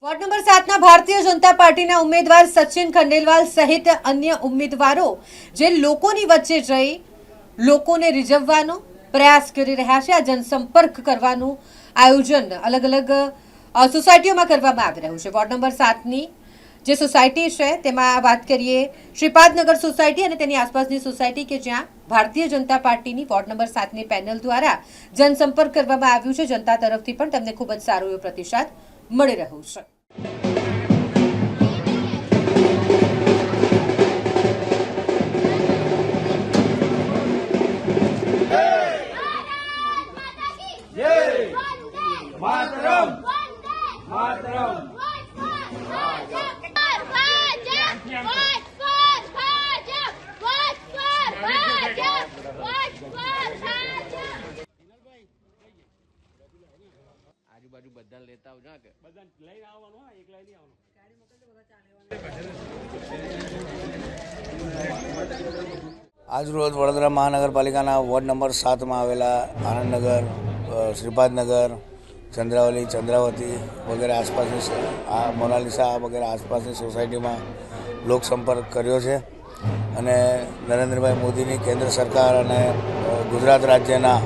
Ward number 7 Bharatiya Janata પાર્ટીના ઉમેદવાર સચિન ખંડેલવાલ સહિત અન્ય ઉમેદવારો જે લોકોની વચ્ચે જઈ લોકોને રીઝવવાનો પ્રયાસ કરી રહ્યા છે। આ જનસંપર્ક કરવાનું આયોજન અલગ અલગ સોસાયટીઓમાં કરવામાં આવી રહ્યું છે। વોર્ડ નંબર 7ની જે સોસાયટી છે તેમાં વાત કરીએ શ્રીપાદનગર સોસાયટી અને તેની આસપાસની સોસાયટી કે જ્યાં ભારતીય જનતા પાર્ટીની વોર્ડ નંબર 7ની પેનલ દ્વારા જનસંપર્ક કરવામાં આવ્યું છે। જનતા તરફથી પણ તેમને ખૂબ જ સારો એવો પ્રતિસાદ મળી રહ્યો છે। मातरम मातरम આજુબાજુ બધા લેતા આવજો કે બધા લઈને આવવાનું હોય, એકલા નહીં આવવાનું। આજરોજ વડોદરા મહાનગરપાલિકાના વોર્ડ નંબર 7માં આવેલા આનંદનગર, શ્રીપાદનગર, ચંદ્રાવલી, ચંદ્રાવતી વગેરે આસપાસની મોનાલિસા વગેરે આસપાસની સોસાયટીમાં લોકસંપર્ક કર્યો છે અને નરેન્દ્રભાઈ મોદીની કેન્દ્ર સરકાર અને ગુજરાત રાજ્યના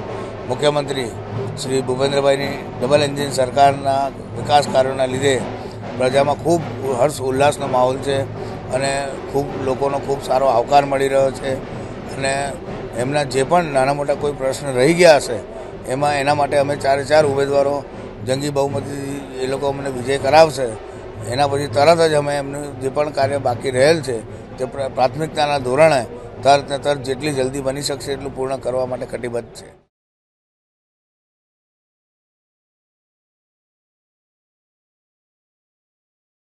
મુખ્યમંત્રી શ્રી ભૂપેન્દ્રભાઈની ડબલ એન્જિન સરકારના વિકાસ કાર્યોના લીધે પ્રજામાં ખૂબ હર્ષ ઉલ્લાસનો માહોલ છે અને ખૂબ લોકોનો ખૂબ સારો આવકાર મળી રહ્યો છે અને એમના જે પણ નાના મોટા કોઈ પ્રશ્ન રહી ગયા હશે એના માટે અમે 4 ઉમેદવારો જંગી બહુમતીથી એ લોકો અમને વિજય કરાવશે। એના પછી તરત જ અમે એમનું જે પણ કાર્ય બાકી રહેલ છે તે પ્રાથમિકતાના ધોરણે તરત જેટલી જલ્દી બની શકશે એટલું પૂર્ણ કરવા માટે કટિબદ્ધ છે।